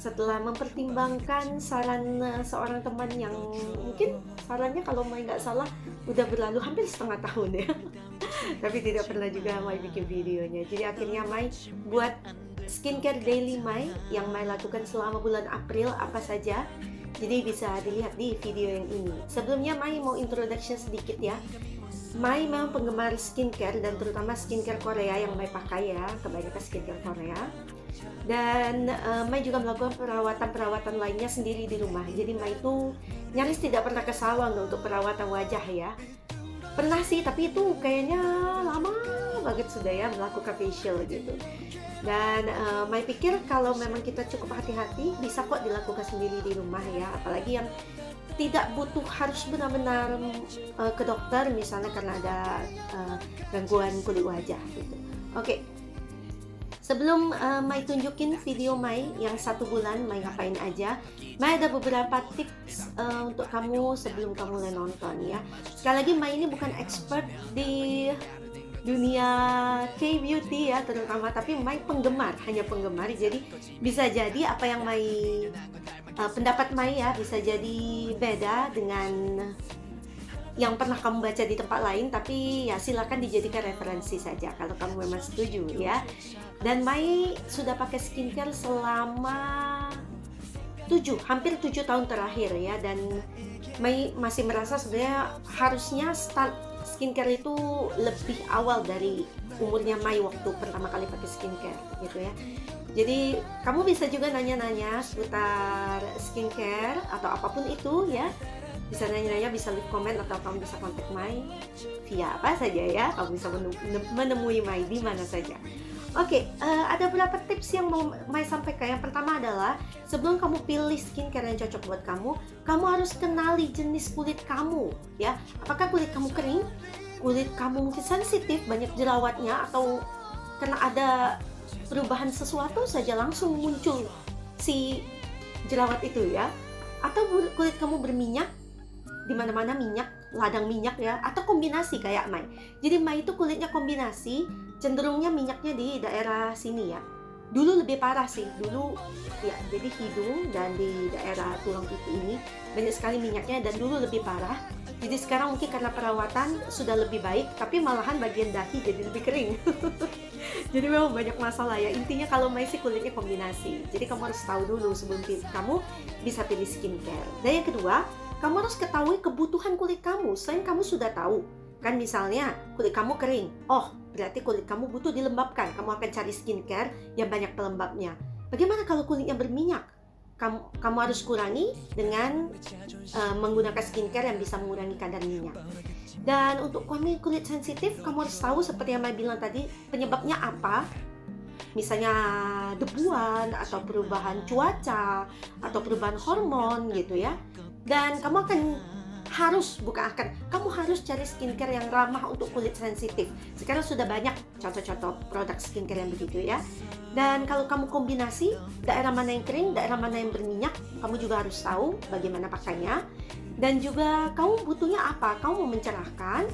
setelah mempertimbangkan saran seorang teman yang mungkin sarannya kalau Mai nggak salah udah berlalu hampir setengah tahun ya. Tapi tidak pernah juga Mai bikin videonya. Jadi akhirnya Mai buat skincare daily Mai yang Mai lakukan selama bulan April apa saja. Jadi bisa dilihat di video yang ini. Sebelumnya Mai mau introduction sedikit ya. Mai memang penggemar skincare dan terutama skincare Korea yang Mai pakai ya, kebanyakan skincare Korea. Dan Mai juga melakukan perawatan-perawatan lainnya sendiri di rumah. Jadi Mai itu nyaris tidak pernah ke salon untuk perawatan wajah ya. Pernah sih, tapi itu kayaknya lama banget sudah ya melakukan facial gitu. Dan Mai pikir kalau memang kita cukup hati-hati bisa kok dilakukan sendiri di rumah ya. Apalagi yang tidak butuh harus benar-benar ke dokter misalnya karena ada gangguan kulit wajah gitu. Oke. Sebelum Mai tunjukin video Mai yang 1 bulan Mai ngapain aja, Mai ada beberapa tips untuk kamu sebelum kamu mulai nonton ya. Sekali lagi Mai ini bukan expert di dunia K-beauty ya terutama, tapi Mai penggemar, hanya penggemar. Jadi bisa jadi apa yang Mai pendapat Mai ya bisa jadi beda dengan yang pernah kamu baca di tempat lain, tapi ya silakan dijadikan referensi saja kalau kamu memang setuju ya. Dan Mai sudah pakai skincare selama hampir 7 tahun terakhir ya, dan Mai masih merasa sebenarnya harusnya start skincare itu lebih awal dari umurnya Mai waktu pertama kali pakai skincare gitu ya. Jadi kamu bisa juga nanya-nanya seputar skincare atau apapun itu ya. Bisa nanya-nanya, bisa leave comment, atau kamu bisa kontak Mai via apa saja ya. Kamu bisa menemui Mai di mana saja. Oke, ada beberapa tips yang mau Mai sampaikan. Yang pertama adalah sebelum kamu pilih skincare yang cocok buat kamu, kamu harus kenali jenis kulit kamu ya. Apakah kulit kamu kering, kulit kamu mungkin sensitif, banyak jerawatnya, atau karena ada perubahan sesuatu saja langsung muncul si jerawat itu ya. Atau kulit kamu berminyak, di mana-mana minyak, ladang minyak ya, atau kombinasi kayak Mai. Jadi Mai itu kulitnya kombinasi, cenderungnya minyaknya di daerah sini ya. Dulu lebih parah sih, dulu ya, jadi hidung dan di daerah tulang pipi ini banyak sekali minyaknya dan dulu lebih parah. Jadi sekarang mungkin karena perawatan sudah lebih baik, tapi malahan bagian dahi jadi lebih kering. Jadi memang banyak masalah ya. Intinya kalau Mai sih kulitnya kombinasi. Jadi kamu harus tahu dulu sebelum kamu bisa pilih skincare. Dan yang kedua, kamu harus ketahui kebutuhan kulit kamu. Selain kamu sudah tahu, kan misalnya kulit kamu kering, oh berarti kulit kamu butuh dilembabkan. Kamu akan cari skincare yang banyak pelembabnya. Bagaimana kalau kulitnya berminyak? Kamu harus kurangi dengan menggunakan skincare yang bisa mengurangi kadar minyak. Dan untuk kulit sensitif, kamu harus tahu seperti yang Mai bilang tadi, penyebabnya apa. Misalnya debuan, atau perubahan cuaca, atau perubahan hormon gitu ya. Dan kamu harus cari skincare yang ramah untuk kulit sensitif. Sekarang sudah banyak contoh-contoh produk skincare yang begitu ya. Dan kalau kamu kombinasi, daerah mana yang kering, daerah mana yang berminyak, kamu juga harus tahu bagaimana pakainya. Dan juga kamu butuhnya apa? Kamu mau mencerahkan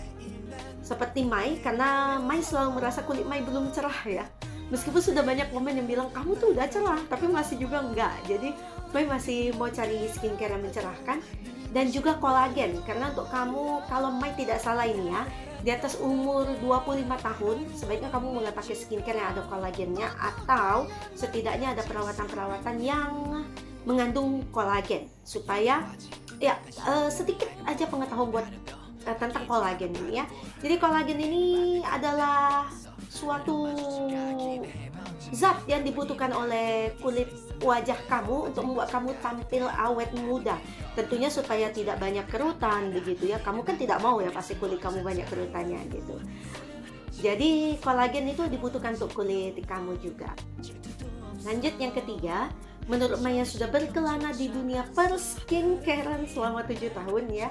seperti Mai, karena Mai selalu merasa kulit Mai belum cerah ya. Meskipun sudah banyak komen yang bilang kamu tuh udah cerah, tapi masih juga enggak. Jadi Mai masih mau cari skincare yang mencerahkan. Dan juga kolagen, karena untuk kamu, kalau Mai tidak salah ini ya, di atas umur 25 tahun sebaiknya kamu mulai pakai skincare yang ada kolagennya, atau setidaknya ada perawatan-perawatan yang mengandung kolagen, supaya ya sedikit aja pengetahuan buat tentang kolagen ini ya. Jadi kolagen ini adalah suatu zat yang dibutuhkan oleh kulit wajah kamu untuk membuat kamu tampil awet muda. Tentunya supaya tidak banyak kerutan begitu ya. Kamu kan tidak mau ya pasti kulit kamu banyak kerutannya gitu. Jadi kolagen itu dibutuhkan untuk kulit kamu juga. Lanjut yang ketiga, menurut Mai yang sudah berkelana di dunia perskincarean selama 7 tahun ya,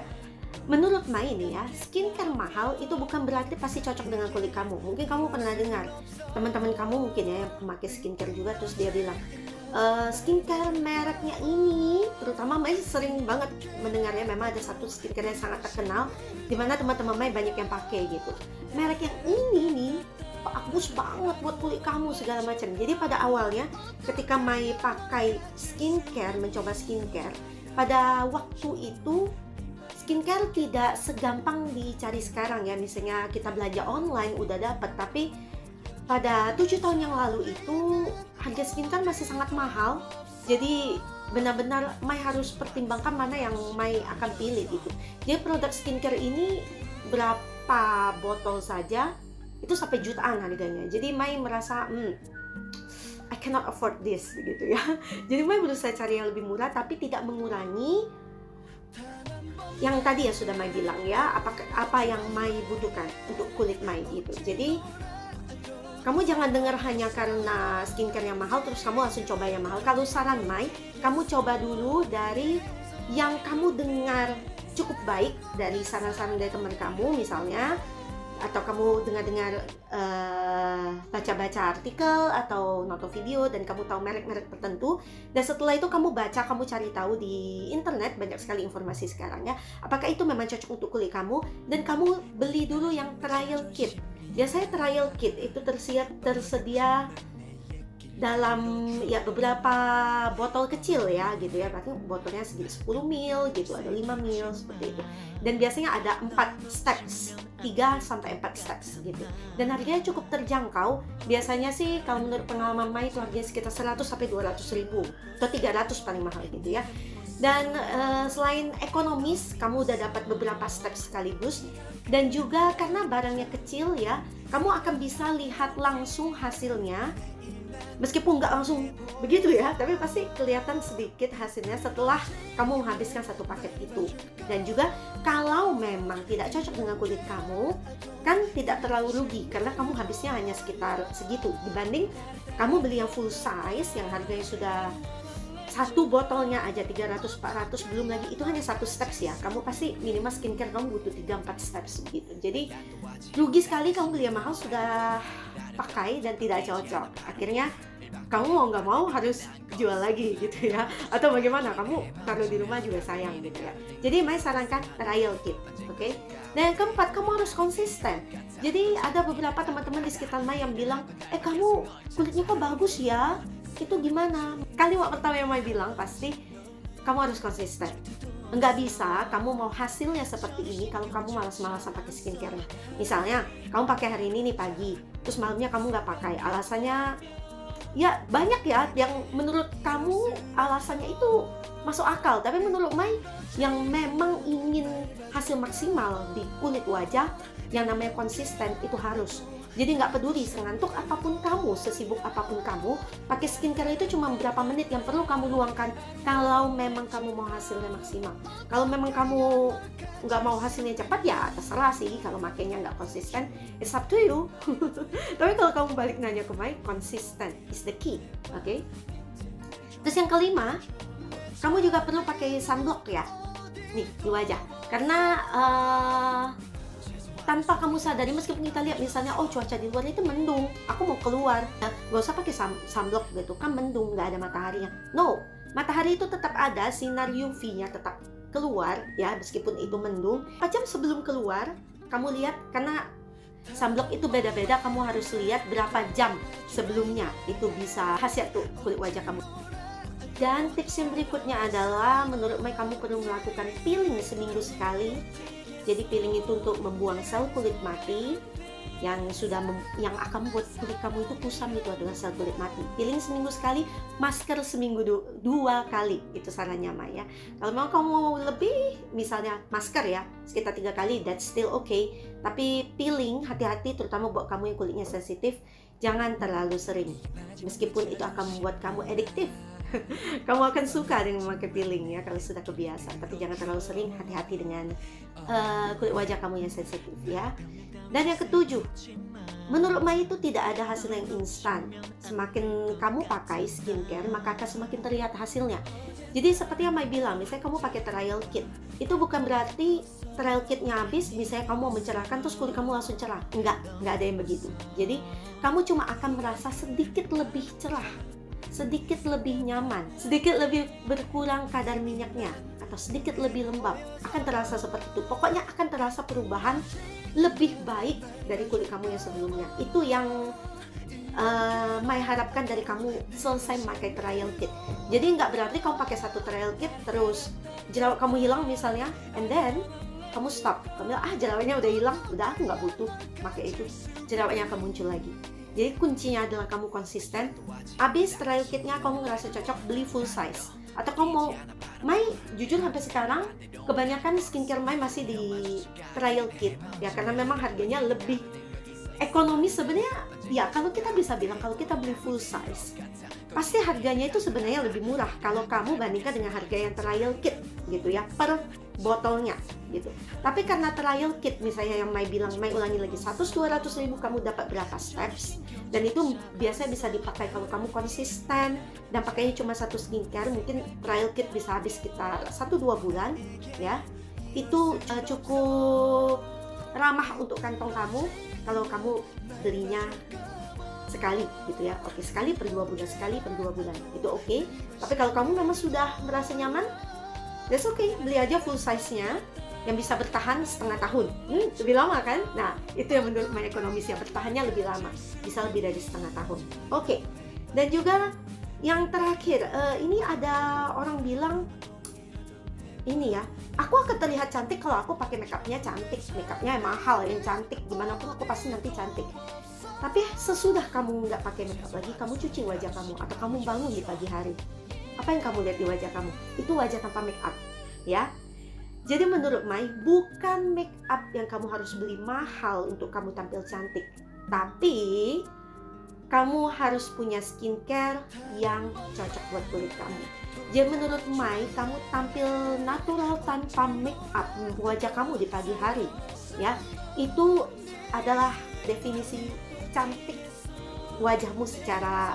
menurut Mai ini ya, skincare mahal itu bukan berarti pasti cocok dengan kulit kamu. Mungkin kamu pernah dengar teman-teman kamu mungkin ya yang memakai skincare juga, terus dia bilang skincare mereknya ini, terutama Mai sering banget mendengarnya, memang ada satu skincare yang sangat terkenal di mana teman-teman Mai banyak yang pakai gitu. Merek yang ini nih bagus banget buat kulit kamu segala macam. Jadi pada awalnya ketika Mai pakai skincare, mencoba skincare, pada waktu itu skincare tidak segampang dicari sekarang ya. Misalnya kita belanja online udah dapat, tapi pada 7 tahun yang lalu itu harga skincare masih sangat mahal. Jadi benar-benar Mai harus pertimbangkan mana yang Mai akan pilih gitu. Jadi produk skincare ini berapa botol saja itu sampai jutaan harganya. Jadi Mai merasa I cannot afford this gitu ya. Jadi Mai berusaha cari yang lebih murah tapi tidak mengurangi yang tadi ya sudah Mai bilang ya, apa yang Mai butuhkan untuk kulit Mai gitu. Jadi kamu jangan dengar hanya karena skincare yang mahal terus kamu langsung coba yang mahal. Kalau saran Mai, kamu coba dulu dari yang kamu dengar cukup baik dari saran-saran dari teman kamu misalnya, atau kamu dengar-dengar baca-baca artikel atau nonton video dan kamu tahu merek-merek tertentu, dan setelah itu kamu baca, kamu cari tahu di internet, banyak sekali informasi sekarang ya, apakah itu memang cocok untuk kulit kamu, dan kamu beli dulu yang trial kit. Biasanya trial kit itu tersedia dalam ya beberapa botol kecil ya gitu ya, berarti botolnya segini 10 ml gitu, ada 5 ml seperti itu, dan biasanya ada 4 steps, 3 sampai 4 steps gitu, dan harganya cukup terjangkau. Biasanya sih kalau menurut pengalaman Mai itu harganya sekitar 100 sampai 200 ribu atau 300 paling mahal gitu ya. Dan selain ekonomis, kamu udah dapat beberapa step sekaligus, dan juga karena barangnya kecil ya, kamu akan bisa lihat langsung hasilnya. Meskipun nggak langsung begitu ya, tapi pasti kelihatan sedikit hasilnya setelah kamu menghabiskan satu paket itu. Dan juga kalau memang tidak cocok dengan kulit kamu, kan tidak terlalu rugi karena kamu habisnya hanya sekitar segitu, dibanding kamu beli yang full size yang harganya sudah satu botolnya aja 300-400, belum lagi itu hanya satu steps ya. Kamu pasti minimal skincare kamu butuh 3-4 steps gitu. Jadi rugi sekali kamu beli yang mahal sudah pakai dan tidak cocok. Akhirnya kamu mau nggak mau harus jual lagi gitu ya. Atau bagaimana, kamu taruh di rumah juga sayang gitu ya. Jadi Mai sarankan trial kit, oke? Dan yang keempat, kamu harus konsisten. Jadi ada beberapa teman-teman di sekitar Mai yang bilang, kamu kulitnya kok bagus ya? Itu gimana? Kalimat pertama yang Mai bilang pasti kamu harus konsisten. Enggak bisa kamu mau hasilnya seperti ini kalau kamu malas-malasan pakai skincare. Misalnya kamu pakai hari ini nih pagi, terus malamnya kamu nggak pakai, alasannya ya banyak ya yang menurut kamu alasannya itu masuk akal, tapi menurut Mai yang memang ingin hasil maksimal di kulit wajah, yang namanya konsisten itu harus. Jadi nggak peduli sengantuk apapun kamu, sesibuk apapun kamu, pakai skincare itu cuma beberapa menit yang perlu kamu luangkan kalau memang kamu mau hasilnya maksimal. Kalau memang kamu nggak mau hasilnya cepat ya terserah sih, kalau makainya nggak konsisten, it's up to you. Tapi kalau kamu balik nanya ke Mai, konsisten is the key, oke? Terus yang kelima, kamu juga perlu pakai sunblock ya, nih di wajah, karena tanpa kamu sadari, meskipun kita lihat misalnya cuaca di luar itu mendung, aku mau keluar, gak usah pakai sunblock gitu kan, mendung, nggak ada mataharinya. No, matahari itu tetap ada, sinar UV-nya tetap keluar ya, meskipun itu mendung. 4 jam sebelum keluar kamu lihat, karena sunblock itu beda-beda, kamu harus lihat berapa jam sebelumnya itu bisa khasiat tuh kulit wajah kamu. Dan tips yang berikutnya adalah menurut Mai kamu perlu melakukan peeling seminggu sekali. Jadi peeling itu untuk membuang sel kulit mati yang akan membuat kulit kamu itu kusam, itu adalah sel kulit mati. Peeling seminggu sekali, masker seminggu 2 kali, itu sarannya Mai ya. Kalau mau kamu lebih, misalnya masker ya sekitar 3 kali, that's still okay. Tapi peeling hati-hati, terutama buat kamu yang kulitnya sensitif, jangan terlalu sering. Meskipun itu akan membuat kamu adiktif. Kamu akan suka dengan memakai peeling ya kalau sudah kebiasaan, tapi jangan terlalu sering, hati-hati dengan kulit wajah kamu yang sensitif ya. Dan yang ketujuh, menurut Mai itu tidak ada hasil yang instan. Semakin kamu pakai skincare, maka akan semakin terlihat hasilnya. Jadi seperti yang Mai bilang, misalnya kamu pakai trial kit, itu bukan berarti trial kitnya habis, misalnya kamu mau mencerahkan terus kulit kamu langsung cerah. Enggak ada yang begitu. Jadi kamu cuma akan merasa sedikit lebih cerah sedikit lebih nyaman, sedikit lebih berkurang kadar minyaknya, atau sedikit lebih lembab. Akan terasa seperti itu. Pokoknya akan terasa perubahan lebih baik dari kulit kamu yang sebelumnya. Itu yang Mai harapkan dari kamu selesai pakai trial kit. Jadi nggak berarti kamu pakai satu trial kit terus jerawat kamu hilang misalnya, and then kamu stop. Kamu bilang, jerawatnya udah hilang, udah aku nggak butuh pakai itu. Jerawatnya akan muncul lagi. Jadi kuncinya adalah kamu konsisten. Habis trial kitnya kamu ngerasa cocok, beli full size. Atau kamu mau, Mai jujur sampai sekarang kebanyakan skincare Mai masih di trial kit ya, karena memang harganya lebih ekonomis sebenarnya. Ya kalau kita bisa bilang kalau kita beli full size pasti harganya itu sebenarnya lebih murah kalau kamu bandingkan dengan harga yang trial kit gitu ya, per botolnya gitu. Tapi karena trial kit misalnya yang Mai bilang, Mai ulangi lagi, 100-200 ribu kamu dapat berapa steps, dan itu biasanya bisa dipakai kalau kamu konsisten dan pakainya cuma satu skincare. Mungkin trial kit bisa habis sekitar 1-2 bulan ya. Itu cukup ramah untuk kantong kamu kalau kamu belinya sekali gitu ya. Oke, sekali per 2 bulan, sekali per 2 bulan itu oke. Tapi kalau kamu memang sudah merasa nyaman, that's okay, beli aja full size-nya yang bisa bertahan setengah tahun. Lebih lama kan? Nah, itu yang menurut Mai ekonomis ya, bertahannya lebih lama, bisa lebih dari setengah tahun. Oke. Dan juga yang terakhir, ini ada orang bilang ini ya, aku akan terlihat cantik kalau aku pakai makeupnya cantik, makeupnya mahal yang cantik, gimana pun aku pasti nanti cantik. Tapi sesudah kamu nggak pakai makeup lagi, kamu cuci wajah kamu atau kamu bangun di pagi hari, apa yang kamu lihat di wajah kamu? Itu wajah tanpa makeup ya. Jadi menurut Mai, bukan makeup yang kamu harus beli mahal untuk kamu tampil cantik, tapi kamu harus punya skincare yang cocok buat kulit kamu. Jadi menurut Mai, kamu tampil natural tanpa make up wajah kamu di pagi hari ya, itu adalah definisi cantik wajahmu secara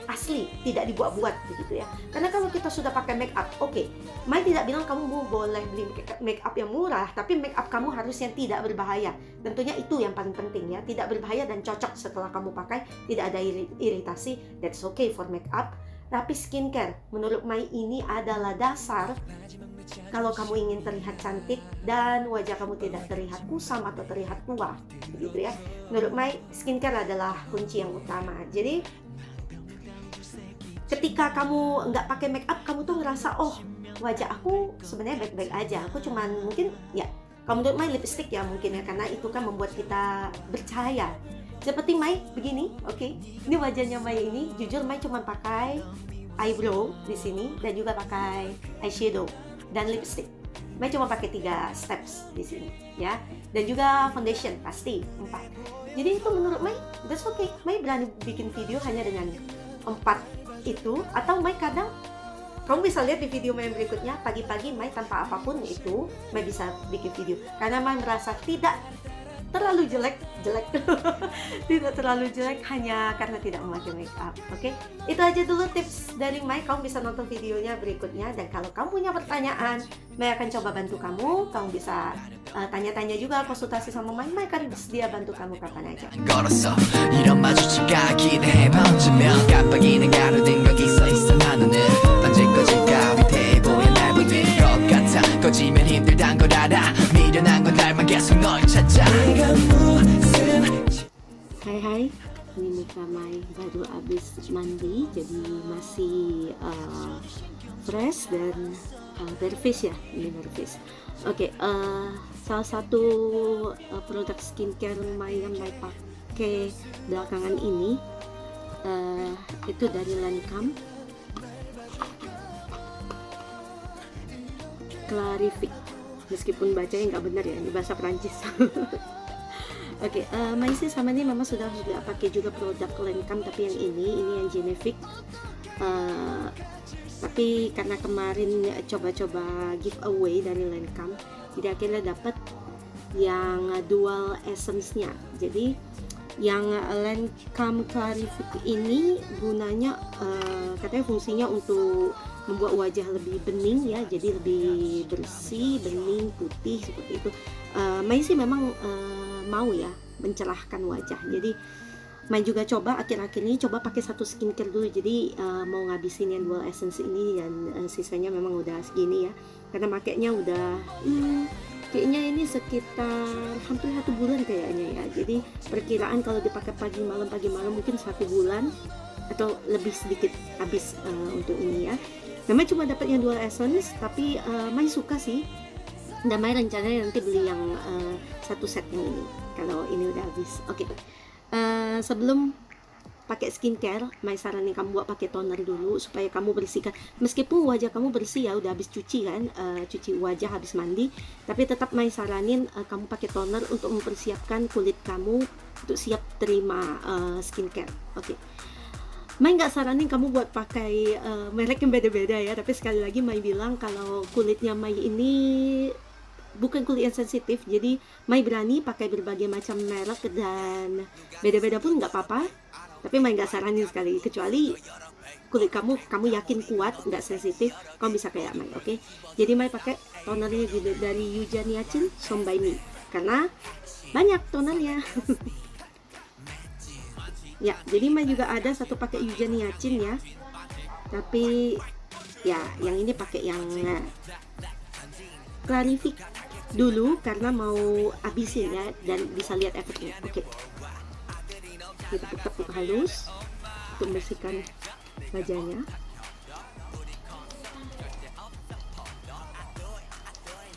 asli, tidak dibuat-buat begitu ya. Karena kalau kita sudah pakai make up, oke, Mai tidak bilang kamu boleh beli make up yang murah, tapi make up kamu harus yang tidak berbahaya. Tentunya itu yang paling penting ya, tidak berbahaya dan cocok setelah kamu pakai, tidak ada iritasi, that's okay for make up. Tapi skincare, menurut Mai ini adalah dasar kalau kamu ingin terlihat cantik dan wajah kamu tidak terlihat kusam atau terlihat tua, begitu ya. Menurut Mai, skincare adalah kunci yang utama. Jadi ketika kamu nggak pakai make up, kamu tuh ngerasa, oh wajah aku sebenarnya baik-baik aja, aku cuman mungkin ya, kalau menurut Mai lipstick ya mungkin ya, karena itu kan membuat kita bercahaya. Seperti Mai begini, oke. Ini wajahnya Mai ini, jujur Mai cuma pakai eyebrow di sini dan juga pakai eyeshadow dan lipstick. Mai cuma pakai 3 steps di sini ya. Dan juga foundation pasti 4. Jadi itu menurut Mai, that's okay. Mai berani bikin video hanya dengan 4 itu, atau Mai kadang kamu bisa lihat di video Mai berikutnya, pagi-pagi Mai tanpa apapun itu Mai bisa bikin video karena Mai merasa tidak terlalu jelek tidak terlalu jelek hanya karena tidak memakai make up. Oke, itu aja dulu tips dari Mai. Kamu bisa nonton videonya berikutnya, dan kalau kamu punya pertanyaan, Mai akan coba bantu kamu. Kamu bisa tanya-tanya juga, konsultasi sama Mai. Mai akan bersedia bantu kamu kapan aja. Hai, ini muka Mai baru habis mandi, jadi masih fresh dan nervous ya, ini nervous. Oke, salah satu produk skincare Mai yang Mai pakai belakangan ini itu dari Lancome, Clarific. Meskipun bacanya nggak benar ya, ini bahasa Prancis. Oke, Mai sih sama ini memang sudah pakai juga produk Lancome, tapi yang ini yang Genevieve. Tapi karena kemarin coba-coba giveaway dari Lancome, jadi akhirnya dapat yang dual essence-nya. Jadi yang Lancome Clarific ini gunanya katanya fungsinya untuk membuat wajah lebih bening ya, jadi lebih bersih, bening, putih seperti itu. Mai sih memang mau ya mencerahkan wajah, jadi Mai juga coba akhir-akhir ini coba pakai satu skincare dulu, jadi mau ngabisin yang dual essence ini dan sisanya memang udah segini ya, karena makainya udah kayaknya ini sekitar hampir 1 bulan kayaknya ya. Jadi perkiraan kalau dipakai pagi malam mungkin 1 bulan atau lebih sedikit habis untuk ini ya. Namanya cuma dapat yang dual essence, tapi Mai suka sih, dan Mai rencananya nanti beli yang satu set yang ini kalau ini udah habis. Oke. Sebelum pakai skincare, Mai saranin kamu buat pakai toner dulu supaya kamu bersihkan. Meskipun wajah kamu bersih ya, udah habis cuci kan, cuci wajah habis mandi, tapi tetap Mai saranin kamu pakai toner untuk mempersiapkan kulit kamu untuk siap terima skincare. Oke. Mai nggak saranin kamu buat pakai merek yang beda-beda ya, tapi sekali lagi Mai bilang kalau kulitnya Mai ini bukan kulit yang sensitif, jadi Mai berani pakai berbagai macam merek dan beda-beda pun nggak apa-apa, tapi Mai nggak saranin sekali, kecuali kulit kamu yakin kuat, nggak sensitif, kamu bisa kayak Mai. Oke. Jadi Mai pakai tonernya juga dari Yuja Niacin Som by Me, karena banyak tonernya. Ya, jadi Mai juga ada satu pakai Yuja Niacin ya, tapi ya yang ini pakai yang Clarifix dulu karena mau habisin ya dan bisa lihat efeknya. Oke. Kita tepuk halus untuk membersihkan wajahnya.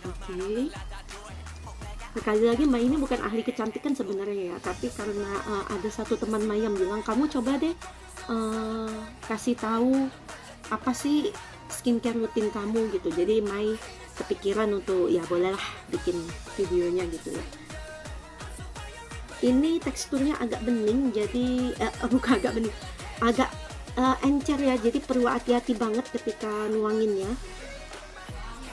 Oke. Sekali lagi Mai ini bukan ahli kecantikan sebenarnya ya, tapi karena ada satu teman Mai yang bilang kamu coba deh kasih tahu apa sih skincare rutin kamu gitu. Jadi Mai kepikiran untuk ya bolehlah bikin videonya gitu ya. Ini teksturnya agak bening, jadi bukan agak bening, agak encer ya, jadi perlu hati-hati banget ketika nuanginnya.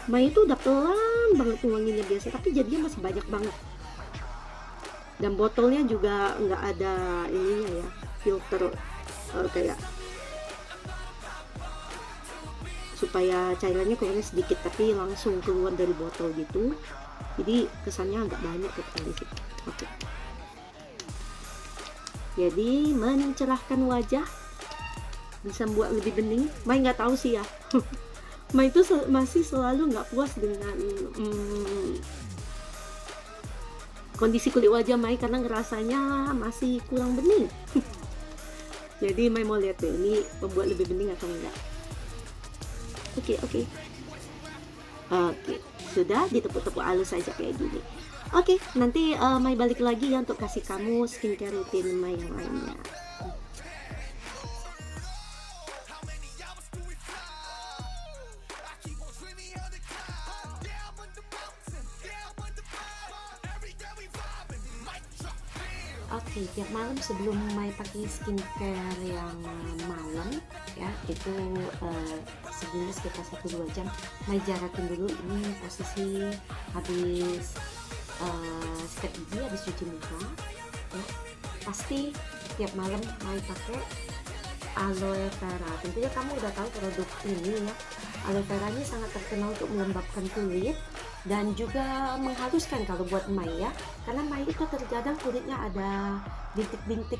Mai itu udah pelan banget nuanginnya biasa, tapi jadinya masih banyak banget. Dan botolnya juga nggak ada ininya ya, filter kayak supaya cairannya keluarnya sedikit tapi langsung keluar dari botol gitu, jadi kesannya agak banyak gitu. Oke. Jadi mencerahkan wajah, bisa membuat lebih bening. Mai nggak tahu sih ya. Mai itu masih selalu nggak puas dengan kondisi kulit wajah Mai karena ngerasanya masih kurang bening. Jadi Mai mau lihat deh ini membuat lebih bening atau enggak. Oke, sudah ditepuk-tepuk halus saja kayak gini. Oke, nanti Mai balik lagi ya untuk kasih kamu skincare rutin Mai yang lainnya. Oke, tiap malam sebelum Mai pakai skincare yang malam ya, itu sebelumnya sekitar 1-2 jam Mai jarakin dulu ini posisi habis sikat gigi, habis cuci muka ya. Pasti tiap malam Mai pakai aloe vera. Tentunya kamu udah tahu produk ini ya, aloe vera ini sangat terkenal untuk melembabkan kulit dan juga menghaluskan kalau buat Mai ya, karena Mai itu terkadang kulitnya ada bintik-bintik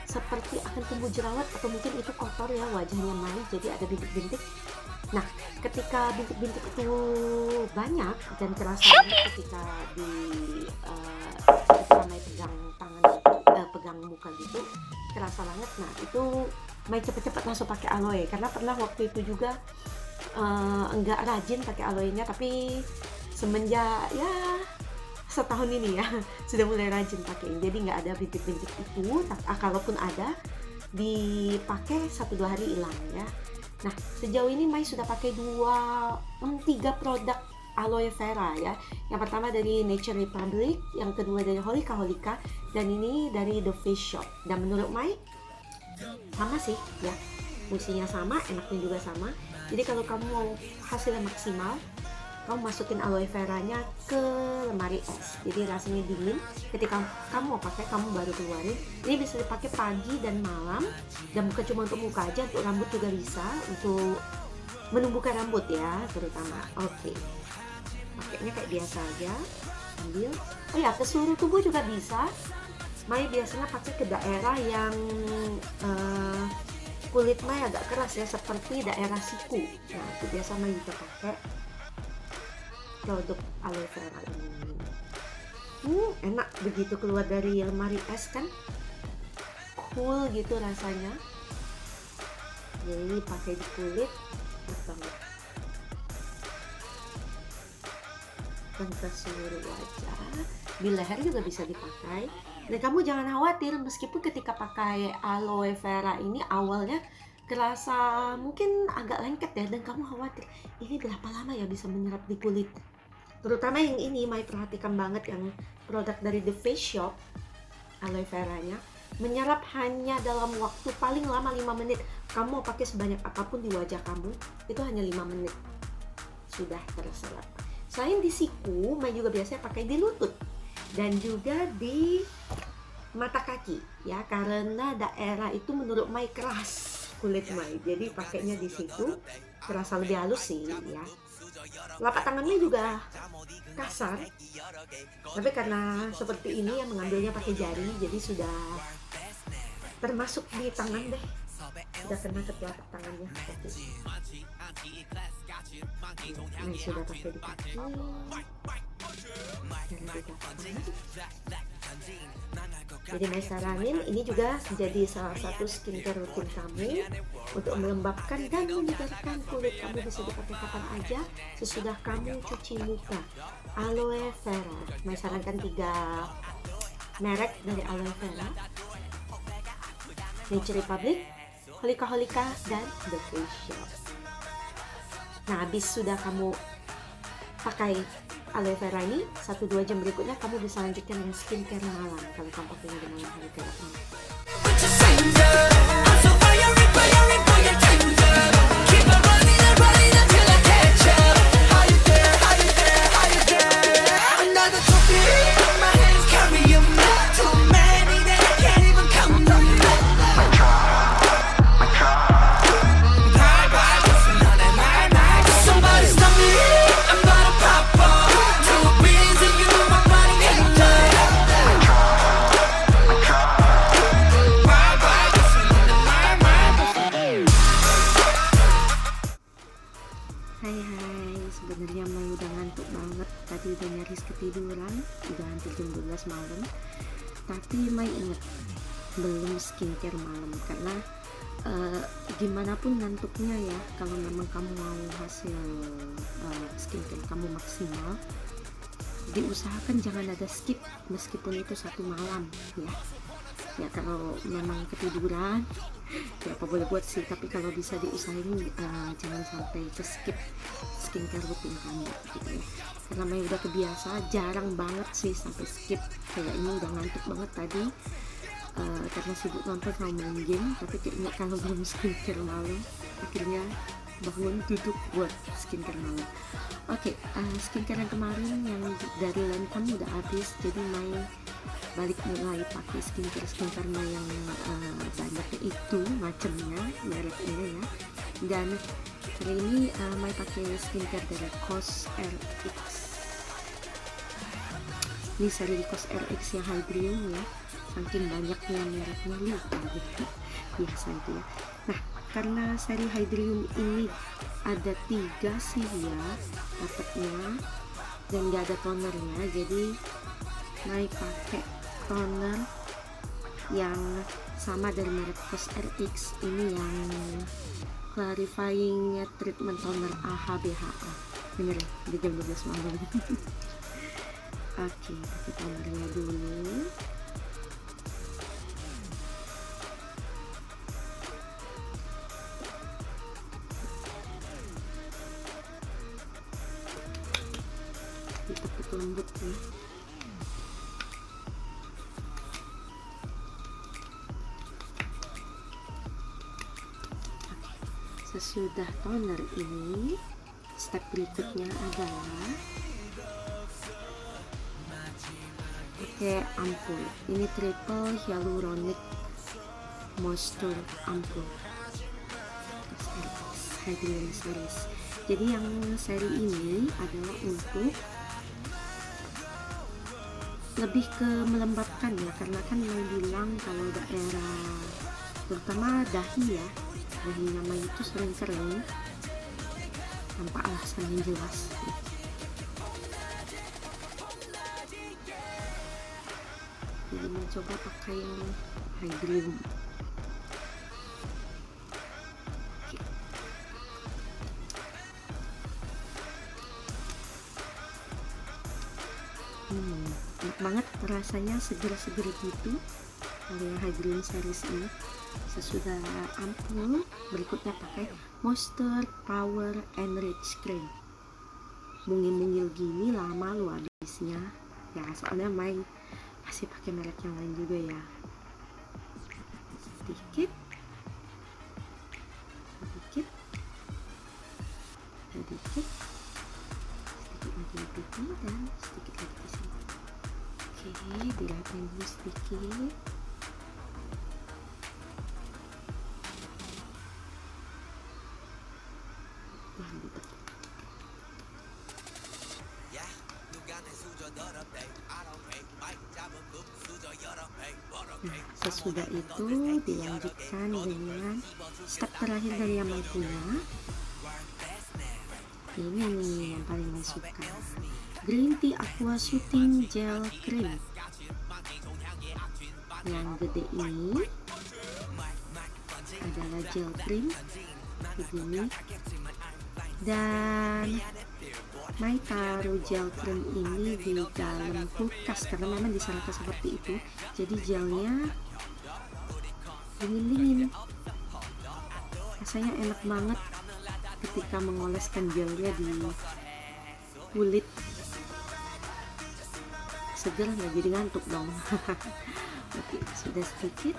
seperti akan tumbuh jerawat atau mungkin itu kotor ya wajahnya Mai, jadi ada bintik-bintik. Nah, ketika bintik-bintik itu banyak dan terasa ketika ketika Mai pegang tangan pegang muka gitu terasa banget. Nah, itu Mai cepet-cepet langsung pakai aloe, karena pernah waktu itu juga enggak rajin pakai aloe-nya, tapi semenjak ya setahun ini ya sudah mulai rajin pakai, jadi nggak ada bintik-bintik itu. Kalaupun ada dipakai 1-2 hari hilang ya. Nah, sejauh ini Mai sudah pakai 3 produk aloe vera ya. Yang pertama dari Nature Republic, yang kedua dari Holika Holika, dan ini dari The Face Shop. Dan menurut Mai sama sih ya, fungsinya sama, enaknya juga sama. Jadi kalau kamu mau hasilnya maksimal, kamu masukin aloe veranya ke lemari es, jadi rasanya dingin. Ketika kamu mau pakai, kamu baru keluarin. Ini bisa dipakai pagi dan malam, dan bukan cuma untuk muka aja, untuk rambut juga bisa, untuk menumbuhkan rambut ya terutama. Oke, pakainya kayak biasa aja, ambil. Oh ya, ke seluruh tubuh juga bisa, Mai biasanya pakai ke daerah yang kulit Mai agak keras ya, seperti daerah siku. Nah itu biasa Mai juga pakai produk aloe vera ini. Enak begitu keluar dari lemari es kan, cool gitu rasanya. Jadi pakai di kulit banget, dan ke seluruh wajah. Di leher juga bisa dipakai. Dan kamu jangan khawatir, meskipun ketika pakai aloe vera ini awalnya kerasa mungkin agak lengket ya, dan kamu khawatir ini berapa lama ya bisa menyerap di kulit. Terutama yang ini, Mai perhatikan banget yang produk dari The Face Shop, aloe veranya menyerap hanya dalam waktu paling lama 5 menit. Kamu mau pakai sebanyak apapun di wajah kamu, itu hanya 5 menit sudah terserap. Selain di siku, Mai juga biasanya pakai di lutut dan juga di mata kaki ya, karena daerah itu menurut Mai keras kulit Mai, jadi pakainya di situ terasa lebih halus sih ya. Lapak tangannya juga kasar, tapi karena seperti ini yang mengambilnya pakai jari, jadi sudah termasuk di tangan deh, sudah kena ke telapak tangannya. Ini sudah pakai di kaki dan di tangan. Jadi Mai saranin ini juga menjadi salah satu skincare rutin kamu untuk melembabkan dan menyegarkan kulit kamu. Bisa dipakai kapan aja sesudah kamu cuci muka. Aloe vera, Mai sarankan 3 merek dari aloe vera: Nature Republic, Holika Holika, dan The Face Shop. Nah, habis sudah kamu pakai aloe vera ini, 1-2 jam berikutnya kamu bisa lanjutkan dengan skincare malam kalau kamu pakainya di malam hari kayak ini. Sebenarnya Mai udah ngantuk banget, tadi udah nyaris ketiduran, udah hampir jam 12 malam. Tapi Mai inget belum skincare malam, karena gimana pun ngantuknya ya, kalau memang kamu mau hasil skincare kamu maksimal, diusahakan jangan ada skip meskipun itu 1 malam ya. Ya kalau memang ketiduran ya apa boleh buat sih, tapi kalau bisa diusahain jangan sampai ke skip skincare rutin kamu gitu ya. Karena Mai udah kebiasa, jarang banget sih sampai skip. Kayak ini udah ngantuk banget tadi karena sibuk nonton sama main game, tapi kayaknya kalau belum skincare malam akhirnya bangun duduk buat skincare malam. Oke, skincare yang kemarin yang dari Lancome udah habis, jadi Mai balik mulai pakai skincare Mai yang banyak itu macamnya, mereknya ya. Dan hari ini Mai pakai skincare dari COS RX. Ini seri COS RX yang Hydrium ya, saking banyaknya mereknya lupa gitu biasa itu ya. Nah, karena seri Hydrium ini ada 3 sih ya dapatnya, dan gak ada tonernya, jadi Mai pakai toner yang sama dari merek COS RX ini, yang clarifying treatment toner AHBHA. Bener ya, di jam 12 malam. Oke, pakai tonernya dulu. Ditepuk lembut ya. Sesudah toner ini, step berikutnya adalah pakai ampul. Ini triple hyaluronic moisture ampul Hydrium series. Jadi yang seri ini adalah untuk lebih ke melembabkan ya, karena kan Mai bilang kalau daerah terutama dahi ya, dahinya Mai itu sering kering tanpa alasan yang jelas. Jadi mau coba pakai yang Hydroom. Enak banget rasanya, seger-seger gitu kalau yang Hydroom series ini. Sesudah ampul, berikutnya pakai Monster Power Enrich Cream. Mungil-mungil gini lama lu habisnya ya, soalnya Mai masih pakai merek yang lain juga ya. Sedikit sedikit sedikit lagi di pipi dan sedikit lagi di sini. Oke, diratain dulu sedikit. Nah, sesudah itu dilanjutkan dengan step terakhir dari yang Mai punya. Ini nih yang paling Mai suka, Green Tea Aqua Soothing Gel Cream. Yang gede ini adalah gel cream begini, dan Mai taruh gel cream ini di dalam kulkas karena memang disarankan seperti itu. Jadi gelnya dingin-dingin, rasanya enak banget ketika mengoleskan gelnya di kulit. Seger, nggak jadi ngantuk dong. Oke, sudah sedikit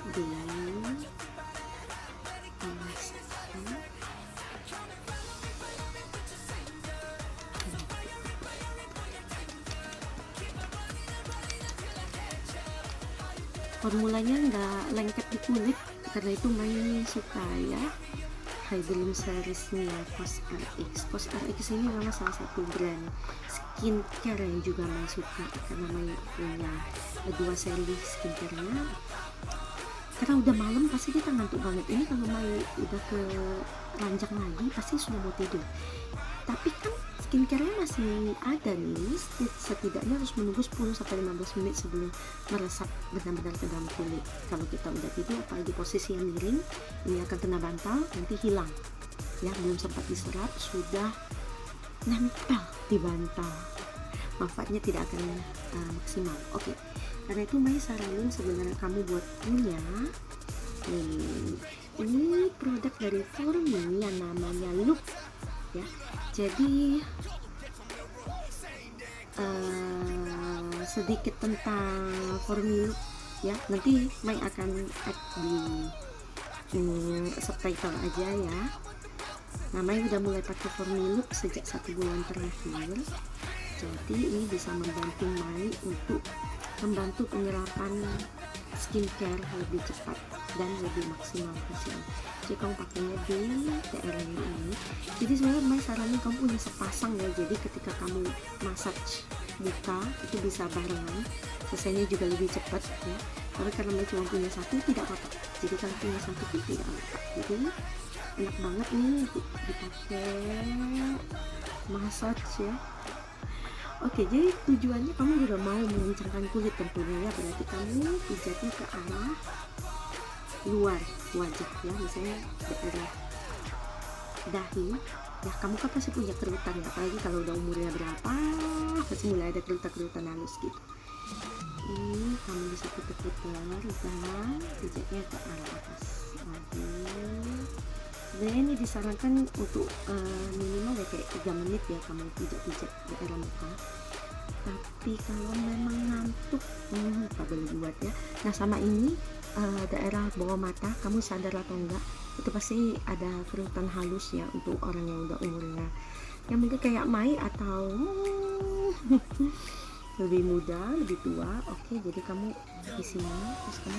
formulanya nggak lengket di kulit, karena itu Mai suka ya Hydroom seriesnya COSRX. COSRX ini memang salah satu brand skincare yang juga Mai suka, karena Mai punya 2 seri skincare-nya. Karena udah malam pasti kita ngantuk banget. Ini kalau Mai udah ke ranjang lagi pasti sudah mau tidur, tapi kan skincare-nya masih ada nih, setidaknya harus menunggu 10-15 menit sebelum meresap benar-benar ke dalam kulit. Kalau kita udah tidur, apalagi posisi yang miring, ini akan kena bantal, nanti hilang ya, belum sempat diserap sudah nempel di bantal, manfaatnya tidak akan maksimal. Oke, karena itu Mai saranin sebenarnya kamu buat punya ini produk dari Formi yang namanya Look ya. Jadi sedikit tentang Formi Look ya, nanti Mai akan add di subtitle aja ya. Nah, Mai udah mulai pakai Formi Look sejak 1 bulan terakhir, jadi ini bisa membantu Mai untuk membantu penyerapan skincare lebih cepat dan lebih maksimal hasil. Jadi kamu pakainya di daerah ini. Jadi sebenarnya Mai saranin kamu punya sepasang ya, jadi ketika kamu massage muka itu bisa barengan, selesainya juga lebih cepat ya. Tapi karena Mai cuma punya satu, tidak apa-apa. Jadi kalau punya satu pun tidak apa-apa. Jadi enak banget nih dipakai massage ya. Oke, jadi tujuannya kamu juga mau mengencangkan kulit tentunya ya, berarti kamu pijatnya ke arah luar wajah ya, misalnya daerah dahi ya. Kamu kan pasti punya kerutan ya, apalagi kalau udah umurnya berapa pasti mulai ada kerutan-kerutan halus gitu. Ini kamu bisa putar-putar dan pijatnya ke arah atas lagi. Sebenarnya ini disarankan untuk minimal ya kayak 3 menit ya kamu pijat-pijat daerah muka. Tapi kalau memang ngantuk tak boleh buat ya. Nah, sama ini daerah bawah mata, kamu sadar atau enggak, itu pasti ada kerutan halus ya untuk orang yang udah umurnya yang mungkin kayak Mai atau lebih muda, lebih tua. Oke, jadi kamu di sini terus kamu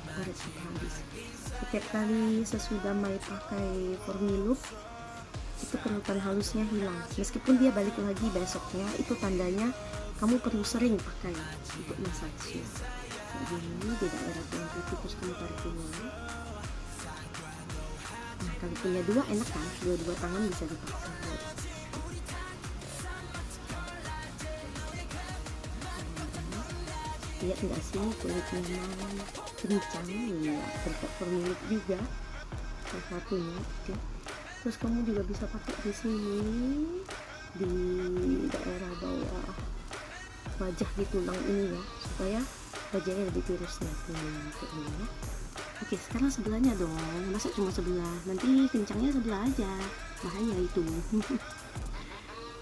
taruh sampai habis. Setiap kali sesudah Mai pakai Formi Look itu kerutan halusnya hilang, meskipun dia balik lagi besoknya, itu tandanya kamu perlu sering pakai untuk massage. Kayak gini di daerah tulang kaki, terus kamu tarik dulu. Nah, kalau punya dua enak kan, dua tangan bisa dipakai. Lihat nggak sih kulitnya kencang ya, berkat formula juga salah satunya ya. Terus kamu juga bisa pakai di sini di daerah bawah wajah di tulang ini ya, supaya wajahnya lebih tirus nanti ya. Oke, sekarang sebelahnya dong, masa cuma sebelah, nanti kencangnya sebelah aja, bahaya itu.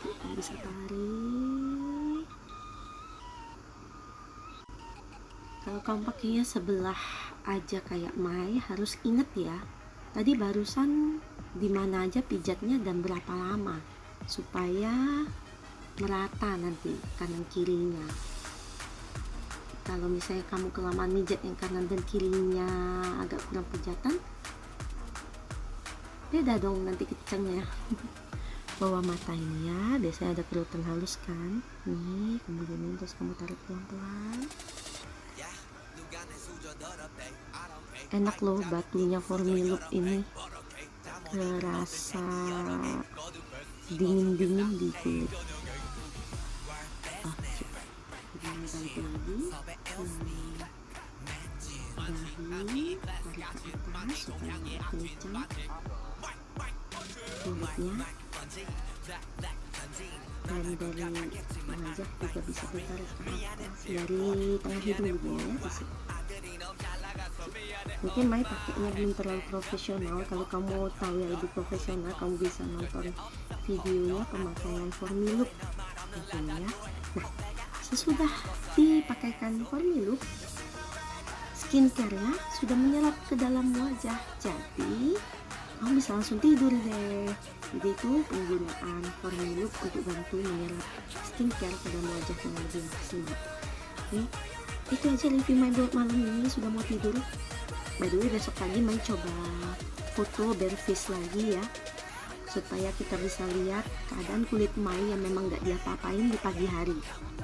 Kita bisa tarik. Kalau kamu pakainya sebelah aja kayak Mai, harus inget ya, tadi barusan dimana aja pijatnya dan berapa lama, supaya merata nanti kanan kirinya. Kalau misalnya kamu kelamaan mijat yang kanan dan kirinya agak kurang pijatan, beda dong nanti kencangnya. Bawah mata ini ya, biasanya ada kerutan halus kan, nih kemudian terus kamu tarik pelan-pelan. Enak loh batunya Formilup ini, kerasa dingin-dingin di kulit. Oke, balik lagi, dahi tarik ke atas supaya kencang kulitnya, dan dari wajah juga bisa ditarik ke atas dari tengah hidungnya ya, bisa. Mungkin Mai pakainya belum terlalu profesional. Kalau kamu tahu yang lebih profesional, kamu bisa nonton videonya pemakaian Formilup gitu ya. Nah, sesudah dipakaikan Formilup, skincare-nya sudah menyerap ke dalam wajah, jadi kamu bisa langsung tidur deh. Jadi itu penggunaan Formilup untuk bantu menyerap skincare ke dalam wajah yang lebih maksimal. Oke, itu aja review Mai buat malam ini, sudah mau tidur. By the way, besok pagi Mai coba foto bare face lagi ya, supaya kita bisa lihat keadaan kulit Mai yang memang gak diapa-apain di pagi hari.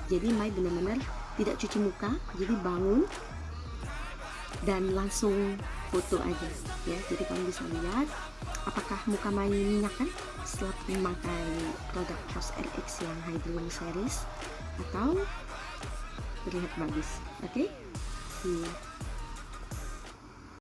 Jadi Mai benar-benar tidak cuci muka, jadi bangun dan langsung foto aja ya. Jadi kamu bisa lihat apakah muka Mai minyakan setelah memakai produk Cos RX yang Hydro Series, atau terlihat bagus. Oke, see you.